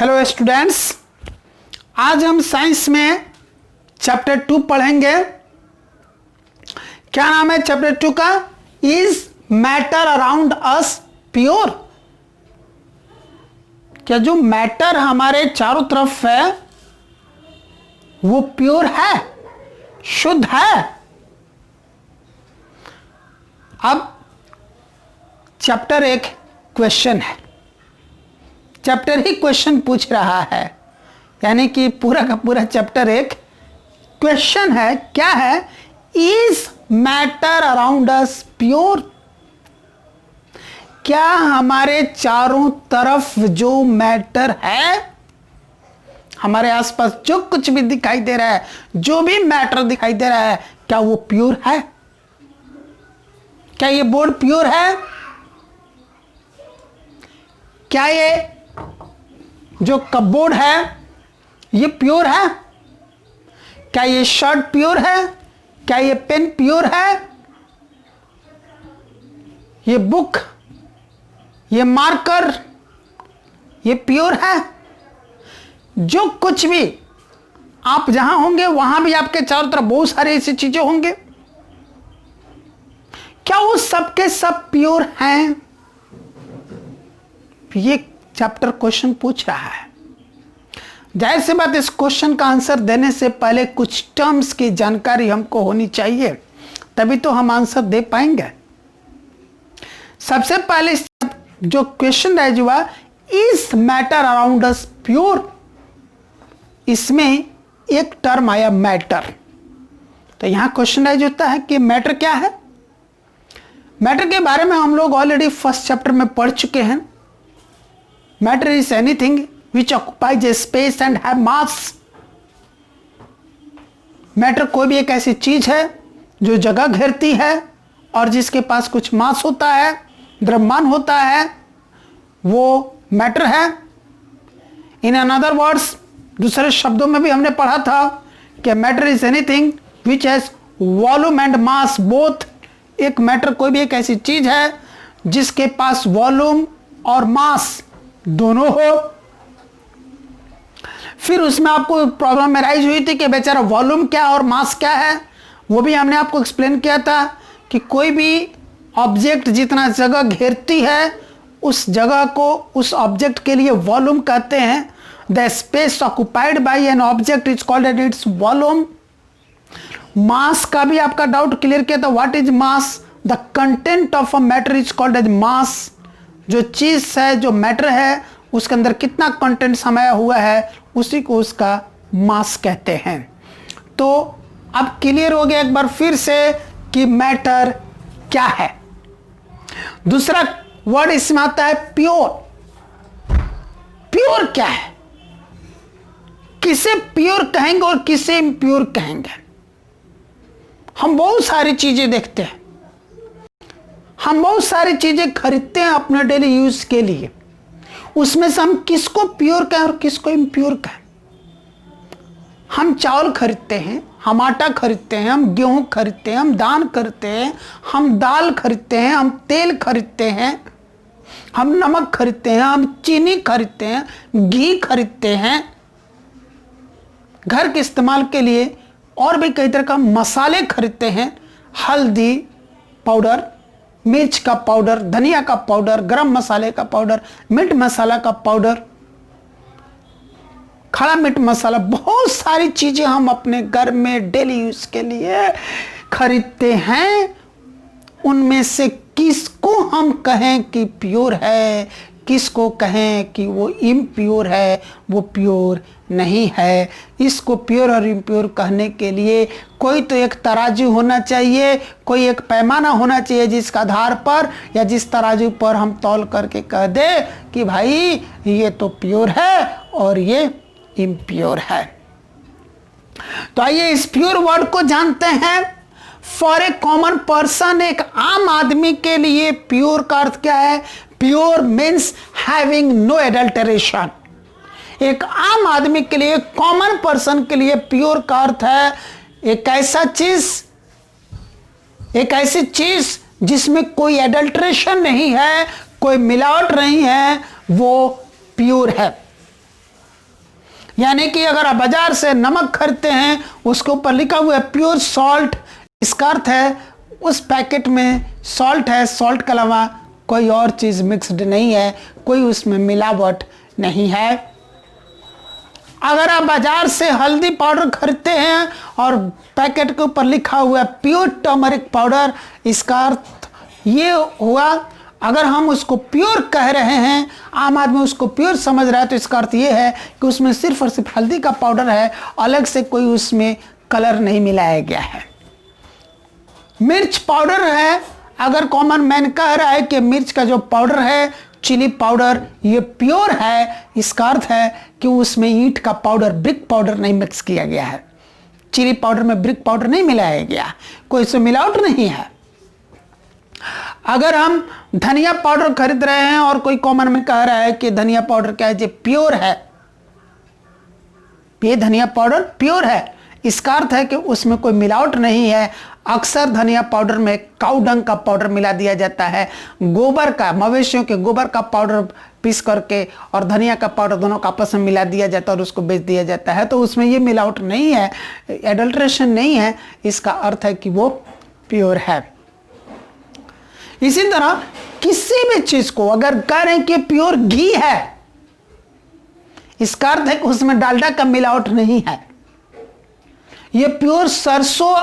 Hello students, आज हम science में चैप्टर 2 पढ़ेंगे। क्या नाम है चैप्टर 2 का? Is matter around us pure? क्या जो मैटर हमारे चारों तरफ है वो प्योर है, शुद्ध है? अब चैप्टर एक क्वेश्चन है, चैप्टर ही क्वेश्चन पूछ रहा है, यानी कि पूरा का पूरा चैप्टर एक क्वेश्चन है। क्या है? Is matter around us pure? क्या हमारे चारों तरफ जो मैटर है, हमारे आसपास जो कुछ भी दिखाई दे रहा है, जो भी मैटर दिखाई दे रहा है, क्या वो प्योर है? क्या ये बोर्ड प्योर है? क्या ये जो कपबोर्ड है ये प्योर है? क्या ये शर्ट प्योर है? क्या ये पेन प्योर है? ये बुक, ये मार्कर, ये प्योर है? जो कुछ भी आप जहां होंगे वहां भी आपके चारों तरफ बहुत सारी ऐसी चीजें होंगे, क्या वो सब के सब प्योर हैं? ये चैप्टर क्वेश्चन पूछ रहा है। जाहिर सी बात, इस क्वेश्चन का आंसर देने से पहले कुछ टर्म्स की जानकारी हमको होनी चाहिए, तभी तो हम आंसर दे पाएंगे। सबसे पहले जो क्वेश्चन राइज हुआ, is matter around us pure, इसमें एक टर्म आया मैटर। तो यहां क्वेश्चन राइज होता है कि मैटर क्या है। मैटर के बारे में हम लोग ऑलरेडी फर्स्ट चैप्टर में पढ़ चुके हैं। Matter is anything which occupies A space and have mass. Matter कोई भी एक ऐसी चीज है जो जगह घेरती है और जिसके पास कुछ मास होता है, द्रव्यमान होता है, वो मैटर है। इन अनदर वर्ड्स, दूसरे शब्दों में भी हमने पढ़ा था कि matter is anything which has volume and mass both. एक मैटर कोई भी एक ऐसी चीज है जिसके पास वॉल्यूम और मास दोनों हो। फिर उसमें आपको प्रॉब्लम में राइज हुई थी कि बेचारा वॉल्यूम क्या और मास क्या है, वो भी हमने आपको एक्सप्लेन किया था कि कोई भी ऑब्जेक्ट जितना जगह घेरती है उस जगह को, उस ऑब्जेक्ट के लिए वॉल्यूम कहते हैं। The space occupied by an object is called at its volume. Mass का भी आपका डाउट क्लियर किया था। What is mass? The content of a matter is called as mass. जो चीज है, जो मैटर है, उसके अंदर कितना कंटेंट समाया हुआ है, उसी को उसका मास कहते हैं। तो अब क्लियर हो गया एक बार फिर से कि मैटर क्या है। दूसरा वर्ड इसमें आता है प्योर। प्योर क्या है? किसे प्योर कहेंगे और किसे इम्प्योर कहेंगे? हम बहुत सारी चीजें देखते हैं, हम बहुत सारी चीजें खरीदते हैं अपने डेली यूज के लिए। उसमें से हम किसको प्योर कहें और किसको इम्प्योर कहें? हम चावल खरीदते हैं, हम आटा खरीदते हैं, हम गेहूं खरीदते हैं, हम धान खरीदते हैं, हम दाल खरीदते हैं, हम तेल खरीदते हैं, हम नमक खरीदते हैं, हम चीनी खरीदते हैं, घी खरीदते हैं। घर के इस्तेमाल के लिए और भी कई तरह का मसाले खरीदते हैं, हल्दी पाउडर, मिर्च का पाउडर, धनिया का पाउडर, गरम मसाले का पाउडर, मीट मसाला का पाउडर, खड़ा मीट मसाला, बहुत सारी चीजें हम अपने घर में डेली यूज के लिए खरीदते हैं। उनमें से किसको हम कहें कि प्योर है, किसको कहें कि वो इम्प्योर है, वो प्योर नहीं है। इसको प्योर और इम्प्योर कहने के लिए कोई तो एक तराजू होना चाहिए, कोई एक पैमाना होना चाहिए जिसका आधार पर या जिस तराजू पर हम तौल करके कह दे कि भाई ये तो प्योर है और ये इम्प्योर है। तो आइए इस प्योर वर्ड को जानते हैं। फॉर ए कॉमन पर्सन, एक आम आदमी के लिए प्योर का अर्थ क्या है? Pure means having no adulteration. एक आम आदमी के लिए, कॉमन पर्सन के लिए प्योर का अर्थ है एक ऐसा चीज, एक ऐसी चीज जिसमें कोई एडल्ट्रेशन नहीं है, कोई मिलावट नहीं है, वो प्योर है। यानी कि अगर आप बाजार से नमक खरीदते हैं, उसके ऊपर लिखा हुआ है प्योर सॉल्ट, इसका अर्थ है उस पैकेट में सॉल्ट है, सॉल्ट के अलावा कोई और चीज़ मिक्स्ड नहीं है, कोई उसमें मिलावट नहीं है। अगर आप बाजार से हल्दी पाउडर खरीदते हैं और पैकेट के ऊपर लिखा हुआ है प्योर टर्मरिक पाउडर, इसका अर्थ ये हुआ, अगर हम उसको प्योर कह रहे हैं, आम आदमी उसको प्योर समझ रहा है, तो इसका अर्थ ये है कि उसमें सिर्फ और सिर्फ हल्दी का पाउडर है, अलग से कोई उसमें कलर नहीं मिलाया गया है। मिर्च पाउडर है, अगर कॉमन मैन कह रहा है कि मिर्च का जो पाउडर है, चिली पाउडर, ये प्योर है, इसका अर्थ है कि उसमें ईंट का पाउडर, ब्रिक पाउडर नहीं मिक्स किया गया है। चिली पाउडर में ब्रिक पाउडर नहीं मिलाया गया, कोई इसमें मिलावट नहीं है। अगर हम धनिया पाउडर खरीद रहे हैं और कोई कॉमन में कह रहा है कि धनिया पाउडर क्या है, ये प्योर है, ये धनिया पाउडर प्योर है, इसका अर्थ है कि उसमें कोई मिलावट नहीं है। अक्सर धनिया पाउडर में काऊ डंग का पाउडर मिला दिया जाता है, गोबर का, मवेशियों के गोबर का पाउडर पीस करके और धनिया का पाउडर दोनों का आपस में मिला दिया जाता है और उसको बेच दिया जाता है, तो उसमें ये मिलावट नहीं है, एडल्ट्रेशन नहीं है, इसका अर्थ है कि वो प्योर है। इसी तरह किसी भी चीज को अगर कह रहे हैं कि प्योर घी है, इसका अर्थ है कि उसमें डालडा का मिलावट नहीं है। ये प्योर सरसों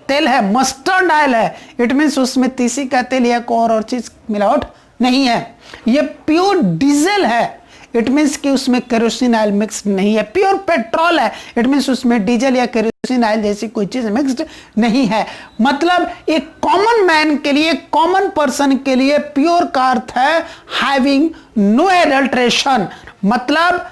तेल है, मस्टर्ड ऑयल है, इट मीन्स उसमें तीसी का तेल या कोई और चीज मिलावट नहीं है। ये प्योर डीजल है, इट मीन्स कि उसमें केरोसिन ऑयल मिक्स नहीं है। प्योर पेट्रोल है, इट मीन्स उसमें डीजल या केरोसिन ऑयल जैसी कोई चीज मिक्स्ड नहीं है। मतलब एक कॉमन मैन के लिए, कॉमन पर्सन के लिए प्योर का अर्थ है हैविंग नो एडल्ट्रेशन। मतलब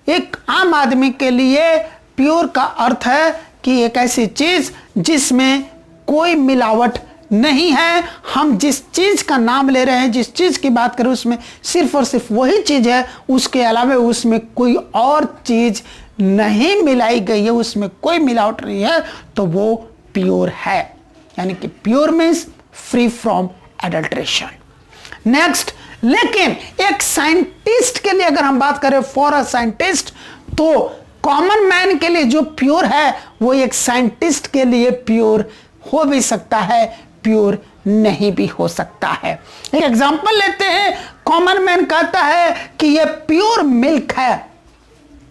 एक आम आदमी के लिए प्योर का अर्थ है कि एक ऐसी चीज जिसमें कोई मिलावट नहीं है। हम जिस चीज का नाम ले रहे हैं, जिस चीज की बात करें, उसमें सिर्फ और सिर्फ वही चीज है, उसके अलावा उसमें कोई और चीज नहीं मिलाई गई है, उसमें कोई मिलावट नहीं है, तो वो प्योर है। यानी कि pure means free from adulteration. Next, लेकिन एक साइंटिस्ट के लिए अगर हम बात करें, फॉर अ साइंटिस्ट, तो कॉमन मैन के लिए जो प्योर है वो एक साइंटिस्ट के लिए प्योर हो भी सकता है, प्योर नहीं भी हो सकता है। एक एग्जांपल लेते हैं, कॉमन मैन कहता है कि ये प्योर मिल्क है,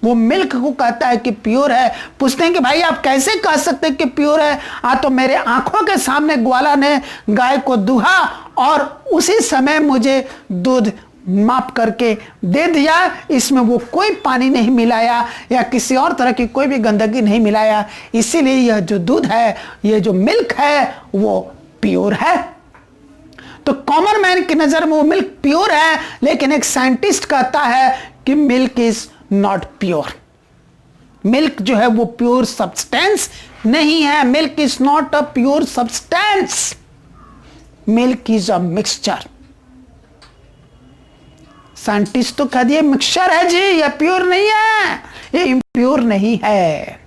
वो मिल्क को कहता है कि प्योर है। पूछते हैं कि भाई आप कैसे कह सकते हैं कि प्योर है? तो मेरे आंखों के सामने ग्वाला ने गाय को दुहा और उसी समय मुझे दूध माप करके दे दिया, इसमें वो कोई पानी नहीं मिलाया या किसी और तरह की कोई भी गंदगी नहीं मिलाया, इसीलिए यह जो दूध है, ये जो मिल्क है, वो प्योर है। तो कॉमन मैन की नजर में वो मिल्क प्योर है, लेकिन एक साइंटिस्ट कहता है कि milk is not pure. Milk जो है वो प्योर सब्सटेंस नहीं है। Milk is not a pure substance, milk is a mixture. Scientist तो कह दिए मिक्सचर है जी, यह प्योर नहीं है, ये इम्प्योर नहीं है।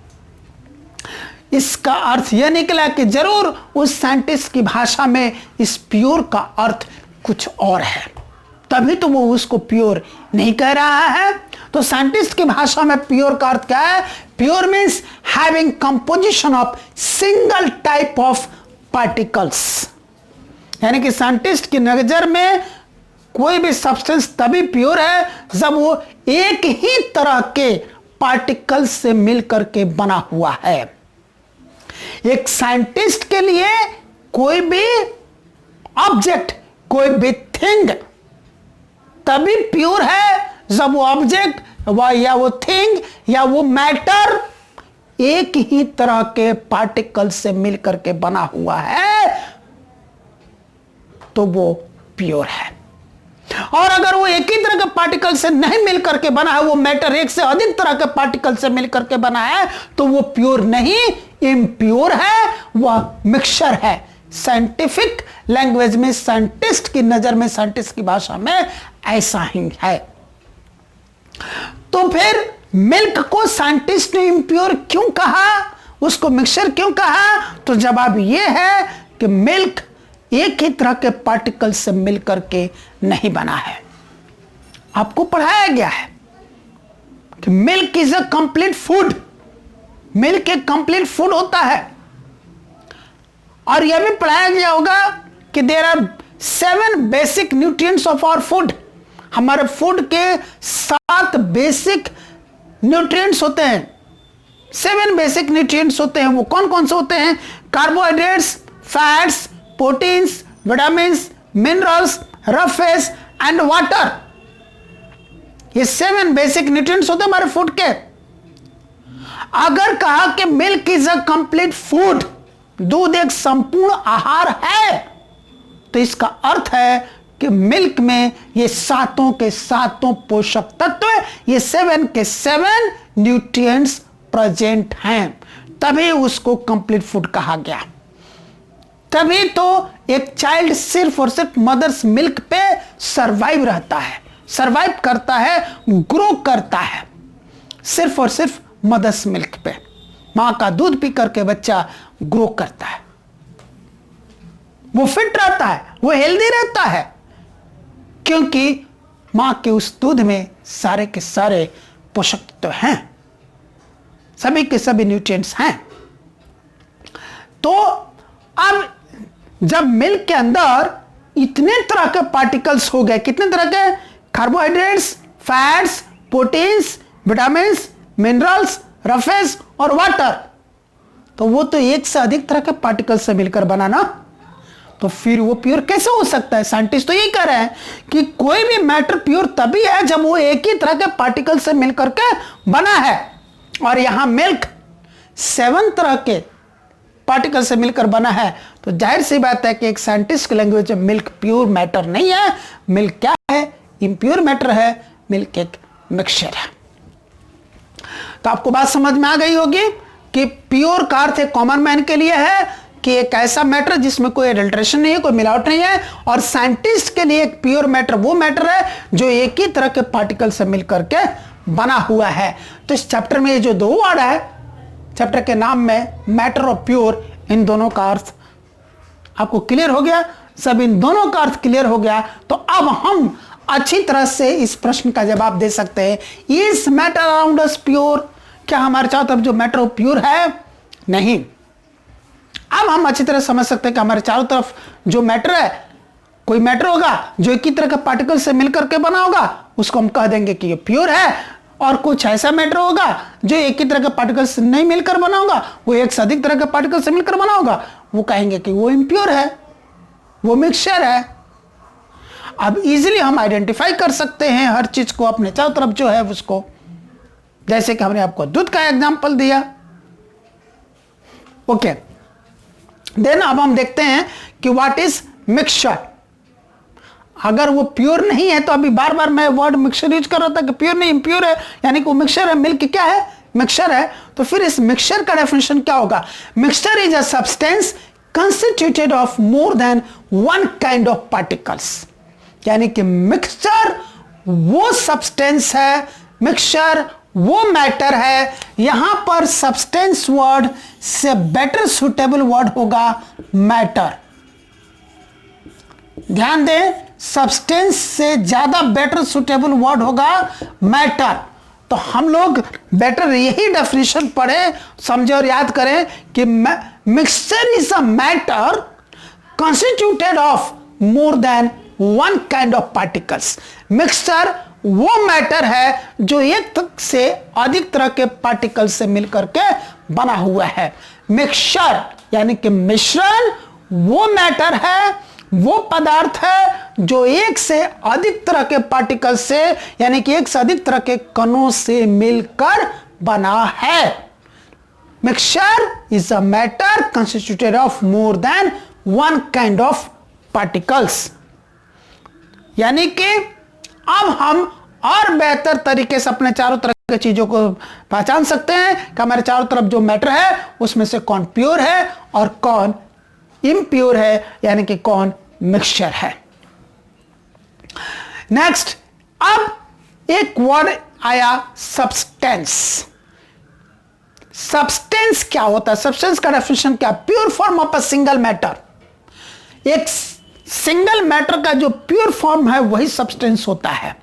इसका अर्थ यह निकला कि जरूर उस साइंटिस्ट की भाषा में इस प्योर का अर्थ कुछ और है, तभी तो वो उसको प्योर नहीं कह रहा है। तो साइंटिस्ट की भाषा में प्योर का अर्थ क्या है? Pure means having composition of single type of particles. यानी कि साइंटिस्ट की नजर में कोई भी सब्सटेंस तभी प्योर है जब वो एक ही तरह के पार्टिकल से मिलकर के बना हुआ है। एक साइंटिस्ट के लिए कोई भी ऑब्जेक्ट, कोई भी थिंग तभी प्योर है जब वो ऑब्जेक्ट या वो थिंग या वो मैटर एक ही तरह के पार्टिकल से मिलकर के बना हुआ है, तो वो प्योर है। और अगर वो एक ही तरह के पार्टिकल से नहीं मिलकर के बना है, वो मैटर एक से अधिक तरह के पार्टिकल से मिलकर के बना है, तो वो प्योर नहीं, इम्प्योर है, वह मिक्सचर है। साइंटिफिक लैंग्वेज में, साइंटिस्ट की नजर में, साइंटिस्ट की भाषा में ऐसा ही है। तो फिर मिल्क को साइंटिस्ट ने इम्प्योर क्यों कहा, उसको मिक्सचर क्यों कहा? तो जवाब यह है कि मिल्क एक ही तरह के पार्टिकल से मिलकर के नहीं बना है। आपको पढ़ाया गया है कि milk is a complete food, milk एक कंप्लीट फूड होता है। और यह भी पढ़ाया गया होगा कि there are 7 basic nutrients of our food, हमारे फूड के 7 बेसिक न्यूट्रिएंट्स होते हैं, 7 बेसिक न्यूट्रिएंट्स होते हैं। वो कौन कौन से होते हैं? Carbohydrates, fats, proteins, vitamins, minerals, rough face and water. ये 7 बेसिक न्यूट्रिएंट्स होते हैं हमारे फूड के। अगर कहा कि milk is a complete food, दूध एक संपूर्ण आहार है, तो इसका अर्थ है कि मिल्क में ये 7 के 7 पोषक तत्व, ये 7 के 7 न्यूट्रिएंट्स प्रेजेंट हैं, तभी उसको कंप्लीट फूड कहा गया। तभी तो एक चाइल्ड सिर्फ और सिर्फ मदर्स मिल्क पे सरवाइव रहता है, सरवाइव करता है, ग्रो करता है, सिर्फ और सिर्फ मदर्स मिल्क पे। मां का दूध पी करके बच्चा ग्रो करता है, वो फिट रहता है, वो हेल्दी रहता है, क्योंकि मां के उस दूध में सारे के सारे पोषक तत्व हैं, सभी के सभी न्यूट्रिएंट्स हैं। तो अब जब मिल्क के अंदर इतने तरह के पार्टिकल्स हो गए, कितने तरह के? Carbohydrates, fats, proteins, vitamins, minerals, roughage और वाटर, तो वो तो एक से अधिक तरह के पार्टिकल्स से मिलकर बना ना, तो फिर वो प्योर कैसे हो सकता है? साइंटिस्ट तो यही कह रहे हैं कि कोई भी मैटर प्योर तभी है जब वो एक ही तरह के पार्टिकल से मिलकर के बना है। और यहां मिल्क 7 तरह के पार्टिकल से मिलकर बना है, तो जाहिर सी बात है कि एक साइंटिस्ट की लैंग्वेज में मिल्क प्योर मैटर नहीं है। मिल्क क्या है? इम्प्योर मैटर है। मिल्क एक मिक्सचर है। तो आपको बात समझ में आ गई होगी कि प्योर का अर्थ एक कॉमन मैन के लिए है कि एक ऐसा मैटर जिसमें कोई एडल्ट्रेशन नहीं है, कोई मिलावट नहीं है। और साइंटिस्ट के लिए एक प्योर मैटर वो मैटर है जो एक ही तरह के पार्टिकल से मिलकर के बना हुआ है। तो इस चैप्टर में ये जो 2 वर्ड है चैप्टर के नाम में, मैटर और प्योर, इन दोनों का अर्थ आपको क्लियर हो गया। सब इन दोनों का अर्थ क्लियर हो गया तो अब हम अच्छी तरह से इस प्रश्न का जवाब दे सकते हैं। Is matter around us pure? क्या हमारे चारों तरफ जो मैटर प्योर है? नहीं। अब हम अच्छी तरह समझ सकते हैं कि हमारे चारों तरफ जो मैटर है, कोई मैटर होगा जो एक ही तरह के पार्टिकल से मिलकर के बना होगा, उसको हम कह देंगे कि ये प्योर है। और कुछ ऐसा मैटर होगा जो एक ही तरह के पार्टिकल से नहीं मिलकर बना होगा, वो एक से अधिक तरह के पार्टिकल से मिलकर बना होगा, वो कहेंगे कि वो इम्प्योर है, वो मिक्सचर है। अब इजीली हम आइडेंटिफाई कर सकते हैं हर चीज को अपने चारों तरफ जो है उसको, जैसे कि हमने आपको दूध का एग्जांपल दिया। ओके, देन अब हम देखते हैं कि व्हाट इज मिक्सचर। अगर वो प्योर नहीं है तो अभी बार बार मैं वर्ड मिक्सचर यूज कर रहा था कि प्योर नहीं इम्प्योर है, यानी कि वो मिक्सचर है। मिल्क क्या है? मिक्सचर है। तो फिर इस मिक्सचर का डेफिनेशन क्या होगा? Mixture is a substance constituted of more than one kind of particles. यानी कि मिक्सचर वो सब्सटेंस है, मिक्सचर वो मैटर है। यहां पर सब्सटेंस वर्ड से बेटर सुटेबल वर्ड होगा मैटर। ध्यान दें, सब्सटेंस से ज्यादा बेटर सुटेबल वर्ड होगा मैटर। तो हम लोग बेटर यही डेफिनेशन पढ़े, समझे और याद करें कि mixture is a matter constituted of more than one kind of particles. Mixture वो मैटर है जो एक से अधिक तरह के पार्टिकल से मिलकर के बना हुआ है। मिक्सचर यानी कि मिश्रण वो मैटर है, वो पदार्थ है जो एक से अधिक तरह के पार्टिकल से, यानी कि एक से अधिक तरह के कणों से मिलकर बना है। Mixture is a matter constituted of more than one kind of particles. यानी कि अब हम और बेहतर तरीके से अपने चारों तरफ की चीजों को पहचान सकते हैं कि हमारे चारों तरफ जो मैटर है उसमें से कौन प्योर है और कौन इम्प्योर है, यानी कि कौन मिक्सचर है। नेक्स्ट, अब एक वर्ड आया सब्सटेंस। सब्सटेंस क्या होता है? सब्सटेंस का डेफिनेशन क्या? Pure form of a single matter. एक सिंगल मैटर का जो प्योर फॉर्म है वही सब्सटेंस होता है।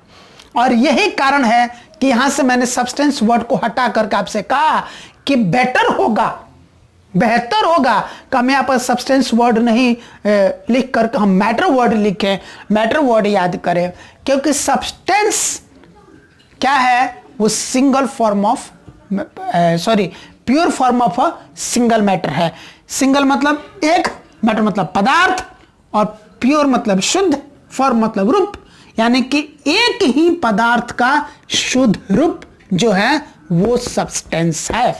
और यही कारण है कि यहां से मैंने सब्सटेंस वर्ड को हटा करके आपसे कहा कि बेहतर होगा कि हम यहां पर सब्सटेंस वर्ड नहीं लिख करके हम मैटर वर्ड लिखें, मैटर वर्ड याद करें, क्योंकि सब्सटेंस क्या है, वो single form of pure form of a single matter है। सिंगल मतलब एक, मैटर मतलब पदार्थ, और प्योर मतलब शुद्ध, फॉर्म मतलब रूप, यानी कि एक ही पदार्थ का शुद्ध रूप जो है वो सब्सटेंस है।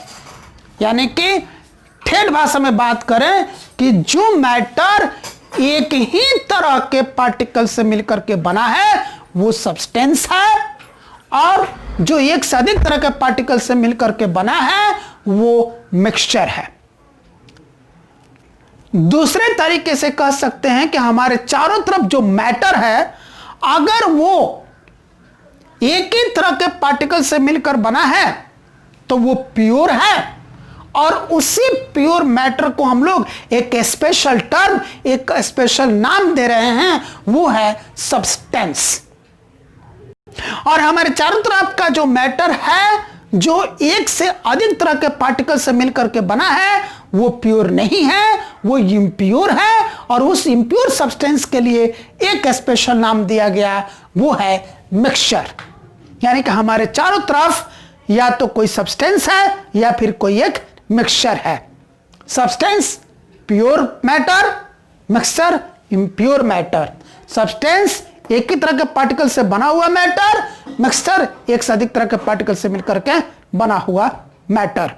यानी कि ठेठ भाषा में बात करें कि जो मैटर एक ही तरह के पार्टिकल से मिलकर के बना है वो सब्सटेंस है, और जो एक से अधिक तरह के पार्टिकल से मिलकर के बना है वो मिक्सचर है। दूसरे तरीके से कह सकते हैं कि हमारे चारों तरफ जो मैटर है, अगर वो एक ही तरह के पार्टिकल से मिलकर बना है तो वो प्योर है, और उसी प्योर मैटर को हम लोग एक स्पेशल टर्म, एक स्पेशल नाम दे रहे हैं, वो है सब्सटेंस। और हमारे चारों तरफ का जो मैटर है, जो एक से अधिक तरह के पार्टिकल से मिलकर के बना है, वो प्योर नहीं है, वो इम्प्योर है, और उस इम्प्योर सब्सटेंस के लिए एक स्पेशल नाम दिया गया, वो है मिक्सचर। यानी कि हमारे चारों तरफ या तो कोई सब्सटेंस है या फिर कोई एक मिक्सचर है। Substance pure matter, mixture impure matter. Substance एक ही तरह के पार्टिकल से बना हुआ मैटर, मिक्सचर एक से अधिक तरह के पार्टिकल से मिलकर के बना हुआ मैटर।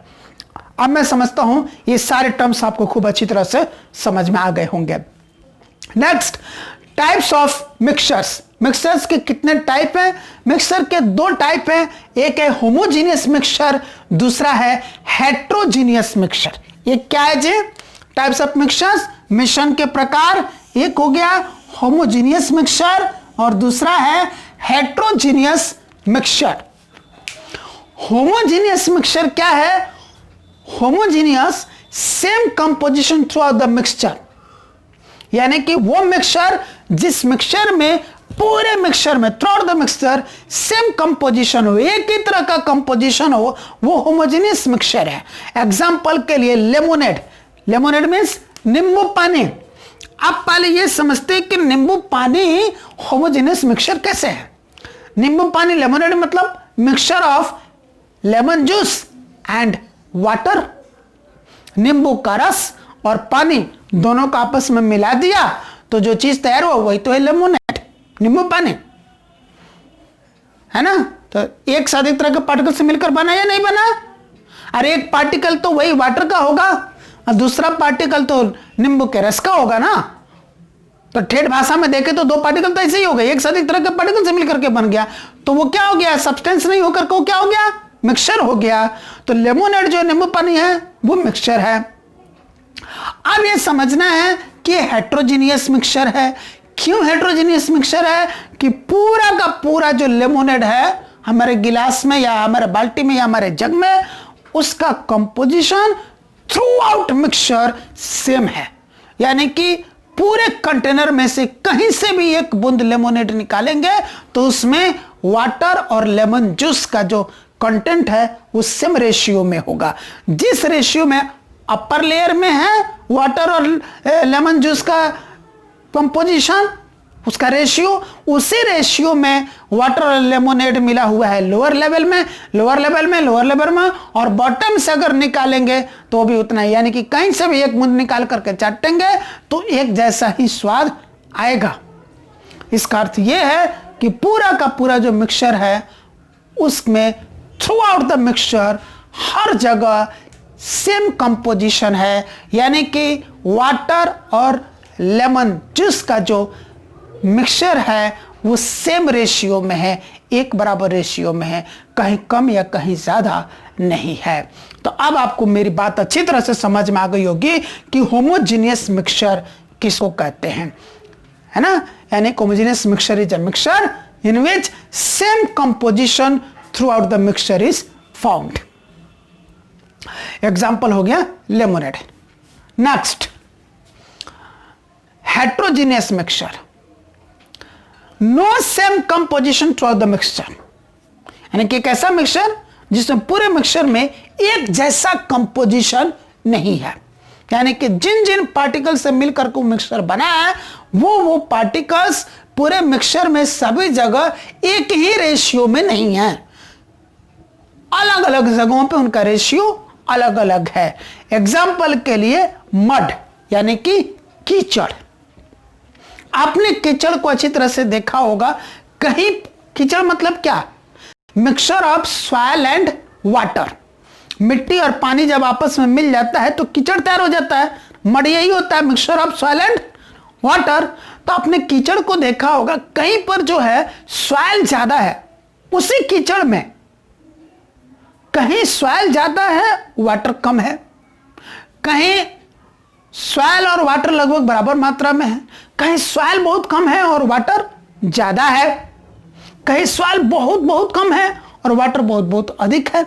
अब मैं समझता हूं ये सारे टर्म्स आपको खूब अच्छी तरह से समझ में आ गए होंगे। Next, types of mixtures. Mixtures के कितने टाइप हैं? मिक्सचर के दो टाइप हैं, एक है होमोजीनियस मिक्सचर, दूसरा है हेट्रोजीनियस मिक्सचर। ये क्या है जी? टाइप्स ऑफ मिक्सचर्स, मिश्रण के प्रकार। एक हो गया होमोजीनियस मिक्सचर और दूसरा है हेट्रोजीनियस मिक्सचर। होमोजीनियस मिक्सचर क्या है? Homogeneous, same composition throughout the mixture, यानी कि वो मिक्सचर जिस मिक्सचर में, पूरे मिक्सचर में, throughout the mixture same composition हो, एक ही तरह का कंपोजिशन हो, वो होमोजीनियस मिक्सचर है। एग्जांपल के लिए लेमोनेड। लेमोनेड मींस नींबू पानी। आप पहले ये समझते हैं कि नींबू पानी होमोजीनियस मिक्सचर कैसे है। नींबू पानी, लेमोनेड मतलब mixture of lemon juice and water. नींबू का रस और पानी दोनों को आपस में मिला दिया तो जो चीज तैयार हुआ वही तो है लेमोनेड, नींबू पानी, है ना। तो एक से अधिक तरह के पार्टिकल से मिलकर बना या नहीं बना? अरे एक पार्टिकल तो वही वाटर का होगा और दूसरा पार्टिकल तो नींबू के रस का होगा ना। तो ठेठ भाषा में देखे तो दो पार्टिकल तो ऐसे ही हो गए, एक से अधिक तरह के पार्टिकल से मिलकर के बन गया, तो वो क्या हो गया? सब्सटेंस नहीं होकर के वो क्या हो गया? मिक्सचर हो गया। तो लेमोनेड जो नींबू पानी है वो मिक्सचर है। अब ये समझना है कि हेट्रोजीनियस मिक्सचर है। क्यों हेट्रोजीनियस मिक्सचर है? कि पूरा का पूरा जो लेमोनेड है हमारे गिलास में या हमारे बाल्टी में या हमारे जग में, उसका composition through out mixture same है। यानी कि पूरे कंटेनर में से कहीं से भी एक बूंद लेमोनेड निकालेंगे तो उसमें वाटर और लेमन जूस का जो कंटेंट है वो सेम रेशियो में होगा। जिस रेशियो में अपर लेयर में है वाटर और लेमन जूस का कंपोजिशन, उसका रेशियो, उसी रेशियो में वाटर और लेमोनेड मिला हुआ है लोअर लेवल में, लोअर लेवल में, और बॉटम से अगर निकालेंगे तो भी उतना ही। यानी कि कहीं से भी एक बूंद निकाल करके चाटेंगे तो एक जैसा ही स्वाद आएगा। इसका अर्थ यह है कि पूरा का पूरा जो मिक्सचर है उसमें थ्रू आउट द मिक्सचर हर जगह सेम कंपोजिशन है। यानी कि वाटर और लेमन जूस का जो मिक्सचर है वो सेम रेशियो में है, एक बराबर रेशियो में है, कहीं कम या कहीं ज्यादा नहीं है। तो अब आपको मेरी बात अच्छी तरह से समझ में आ गई होगी कि होमोजीनियस मिक्सचर किसको कहते हैं, है ना। यानी homogeneous mixture is a mixture in which same composition throughout the mixture is found. Example हो गया lemonade. Next, heterogeneous mixture, no same composition throughout the mixture. यानी कि एक ऐसा मिक्सचर जिसमें पूरे मिक्सचर में एक जैसा कंपोजिशन नहीं है, यानी कि जिन जिन पार्टिकल से मिलकर को मिक्सचर बना है वो पार्टिकल्स पूरे मिक्सचर में सभी जगह एक ही रेशियो में नहीं है, अलग अलग जगहों पे उनका रेशियो अलग अलग है। एग्जाम्पल के लिए मड यानी कि कीचड़, आपने कीचड़ को अच्छी तरह से देखा होगा। कहीं कीचड़ मतलब क्या, mixture of soil and water, मिट्टी और पानी जब आपस में मिल जाता है तो कीचड़ तैयार हो जाता है। मड यही होता है, mixture of soil and water. तो आपने कीचड़ को देखा होगा, कहीं पर जो है सॉइल ज्यादा है उसी कीचड़ में, कहीं सॉइल ज्यादा है वाटर कम है, कहीं सॉइल और वाटर लगभग बराबर मात्रा में है, कहीं सॉइल बहुत कम है और वाटर ज्यादा है, कहीं सॉइल बहुत बहुत कम है और वाटर बहुत बहुत अधिक है।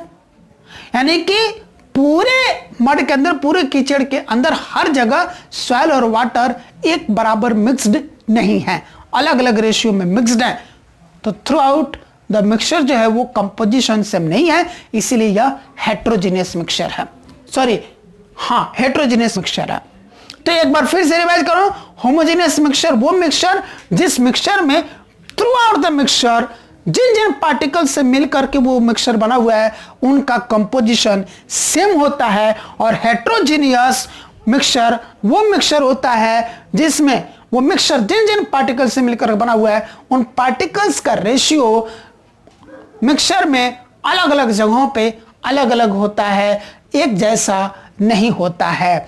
यानी कि पूरे मड के अंदर, पूरे कीचड़ के अंदर हर जगह सॉइल और वाटर एक बराबर मिक्स्ड नहीं है, अलग अलग रेशियो में मिक्स्ड है। तो थ्रू आउट द मिक्सचर जो है वो कंपोजिशन सेम नहीं है, इसीलिए यह हेट्रोजीनियस मिक्सचर है। सॉरी, हाँ, हेट्रोजीनियस मिक्सचर है। तो एक बार फिर से रिवाइज करो, होमोजेनियस मिक्सचर वो मिक्सचर जिस मिक्सचर में थ्रू आउट द मिक्सचर जिन जिन पार्टिकल से मिलकर के वो मिक्सचर बना हुआ है उनका कंपोजिशन सेम होता है। और हेट्रोजीनियस मिक्सचर वो मिक्सचर होता है जिसमें वो मिक्सचर जिन जिन पार्टिकल से मिलकर बना हुआ है उन पार्टिकल्स का रेशियो मिक्सचर में अलग अलग जगहों पे अलग अलग होता है, एक जैसा नहीं होता है।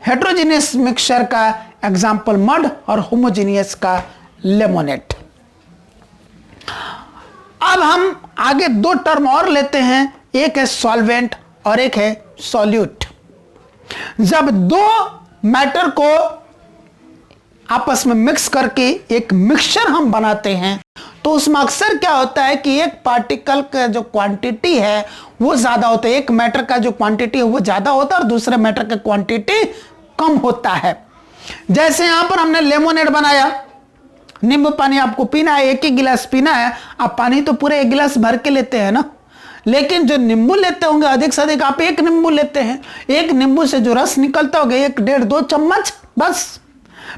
हेट्रोजीनियस मिक्सचर का एग्जाम्पल मड और होमोजीनियस का लेमोनेट। अब हम आगे दो टर्म और लेते हैं, एक है सॉल्वेंट और एक है सॉल्यूट। जब दो मैटर को आपस में मिक्स करके एक मिक्सचर हम बनाते हैं तो उसमें अक्सर क्या होता है कि एक पार्टिकल का जो क्वांटिटी है वो ज्यादा होता है, एक मैटर का जो क्वांटिटी है वो ज्यादा होता है और दूसरे मैटर का क्वांटिटी कम होता है। जैसे यहां पर हमने लेमोनेड बनाया, नींबू पानी आपको पीना है, एक ही गिलास पीना है, आप पानी तो पूरे एक गिलास भर के लेते हैं ना, लेकिन जो नींबू लेते होंगे अधिक से अधिक आप एक नींबू लेते हैं, एक नींबू से जो रस निकलता होगा 1, 1.5, 2 चम्मच बस।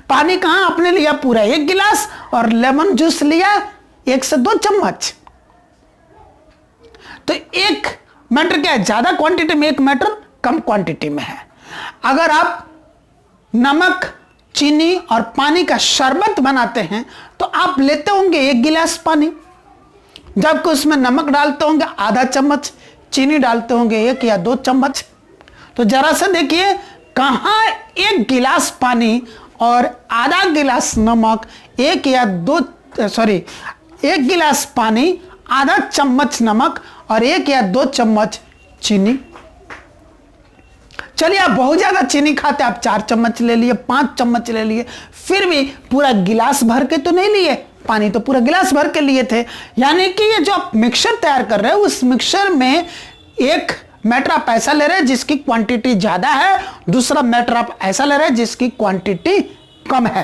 पानी कहां आपने लिया पूरा एक गिलास और लेमन जूस लिया 1 से 2 चम्मच। तो एक मैटर क्या है, ज्यादा क्वांटिटी में, एक मैटर कम क्वांटिटी में है। अगर आप नमक, चीनी और पानी का शरबत बनाते हैं तो आप लेते होंगे 1 गिलास पानी, जबकि उसमें नमक डालते होंगे आधा चम्मच, चीनी डालते होंगे 1 या 2 चम्मच। तो जरा सा देखिए कहां 1 गिलास पानी और आधा गिलास नमक, 1 गिलास पानी, आधा चम्मच नमक और 1 या 2 चम्मच चीनी। चलिए आप बहुत ज्यादा चीनी खाते, आप 4 चम्मच ले लिए, 5 चम्मच ले लिए, फिर भी पूरा गिलास भर के तो नहीं लिए, पानी तो पूरा गिलास भर के लिए थे। यानी कि ये जो आप मिक्सचर तैयार कर रहे हैं उस मिक्सचर में एक मैटर आप ऐसा ले रहे हैं जिसकी क्वांटिटी ज्यादा है, दूसरा मैटर आप ऐसा ले रहे हैं जिसकी क्वांटिटी कम है।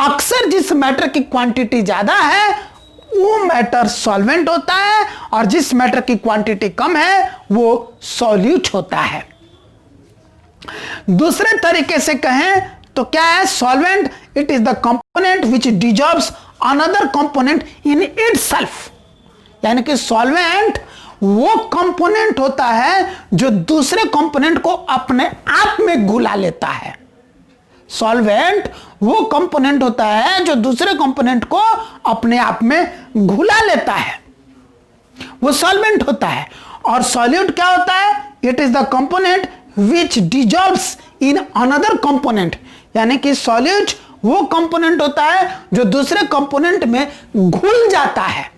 अक्सर जिस मैटर की क्वांटिटी ज्यादा है वो मैटर सॉल्वेंट होता है और जिस मैटर की क्वांटिटी कम है वो सॉल्यूट होता है। दूसरे तरीके से कहें तो क्या है solvent, it is the component which dissolves another component in itself. यानी कि सॉल्वेंट वो कंपोनेंट होता है जो दूसरे कंपोनेंट को अपने आप में घुला लेता है। सॉल्वेंट वो कंपोनेंट होता है जो दूसरे कंपोनेंट को अपने आप में घुला लेता है, वो सॉल्वेंट होता है। और सॉल्यूट क्या होता है, it is the component which dissolves in another component. यानी कि सॉल्यूट वो कंपोनेंट होता है जो दूसरे कंपोनेंट में घुल जाता है।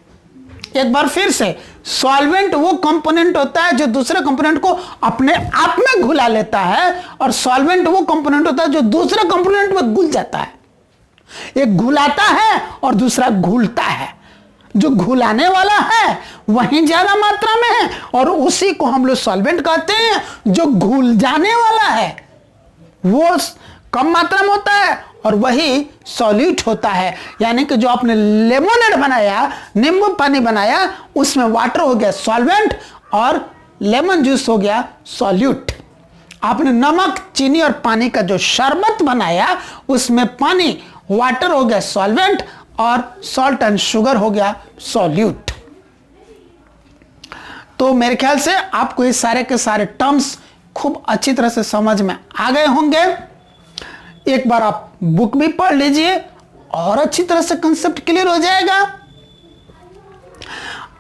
एक बार फिर से, सॉल्वेंट वो कंपोनेंट होता है जो दूसरे कंपोनेंट को अपने आप में घुला लेता है और सॉल्वेंट वो कंपोनेंट होता है जो दूसरे कंपोनेंट में घुल जाता है। एक घुलाता है और दूसरा घुलता है। जो घुलाने वाला है वही ज्यादा मात्रा में है और उसी को हम लोग सॉल्वेंट कहते हैं। जो घुल जाने वाला है वो कम मात्रा में होता है और वही सॉल्यूट होता है। यानी कि जो आपने लेमोनेड बनाया, नींबू पानी बनाया, उसमें वाटर हो गया सॉल्वेंट और लेमन जूस हो गया सॉल्यूट। आपने नमक, चीनी और पानी का जो शरबत बनाया, उसमें पानी, वाटर हो गया सॉल्वेंट और सॉल्ट एंड शुगर हो गया सॉल्यूट। तो मेरे ख्याल से आपको ये सारे के सारे टर्म्स खूब अच्छी तरह से समझ में आ गए होंगे। एक बार आप बुक भी पढ़ लीजिए और अच्छी तरह से कंसेप्ट क्लियर हो जाएगा।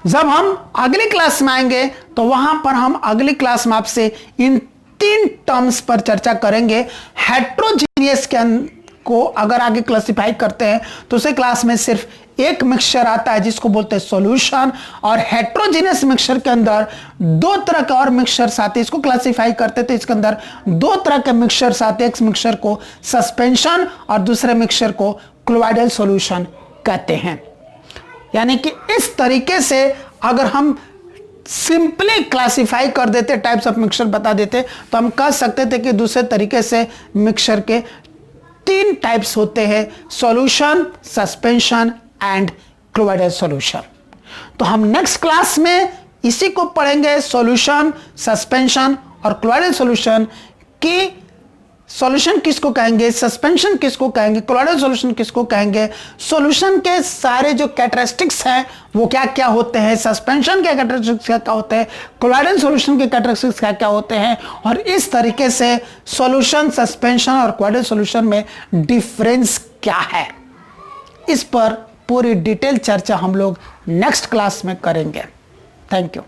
जब हम अगली क्लास में आएंगे तो वहां पर हम अगली क्लास में आपसे इन 3 टर्म्स पर चर्चा करेंगे। हेट्रोजीनियस को अगर आगे क्लासिफाई करते हैं तो उसे क्लास में सिर्फ एक मिक्सचर आता है जिसको बोलते हैं सॉल्यूशन, और हेट्रोजीनियस मिक्सचर के अंदर 2 तरह के और मिक्सचर्स आते हैं। इसको क्लासिफाई करते थे, इसके अंदर 2 तरह के मिक्सचर्स आते हैं। एक मिक्सचर को सस्पेंशन और दूसरे मिक्सचर को क्लोराइडल सॉल्यूशन कहते हैं। यानी कि इस तरीके से अगर हम सिंपली क्लासिफाई कर देते, टाइप्स ऑफ मिक्सचर बता देते, तो हम कह सकते थे कि दूसरे तरीके से मिक्सचर के 3 टाइप्स होते हैं, सॉल्यूशन, सस्पेंशन एंड क्लोराइडल सॉल्यूशन। तो हम नेक्स्ट क्लास में इसी को पढ़ेंगे, सॉल्यूशन, सस्पेंशन और क्लोराइडल सॉल्यूशन की सॉल्यूशन किसको कहेंगे, सस्पेंशन किसको कहेंगे, क्लोराइडल सॉल्यूशन किसको कहेंगे, सॉल्यूशन के सारे जो कैरेक्टरिस्टिक्स हैं वो क्या क्या होते हैं, सस्पेंशन के कैरेक्टरिस्टिक्स क्या क्या होते हैं, क्लोराइडल सॉल्यूशन के कैरेक्टरिस्टिक्स क्या क्या होते हैं, और इस तरीके से सॉल्यूशन, सस्पेंशन और क्लोराइडल सॉल्यूशन में डिफरेंस क्या है, इस पर पूरी डिटेल चर्चा हम लोग नेक्स्ट क्लास में करेंगे। Thank you.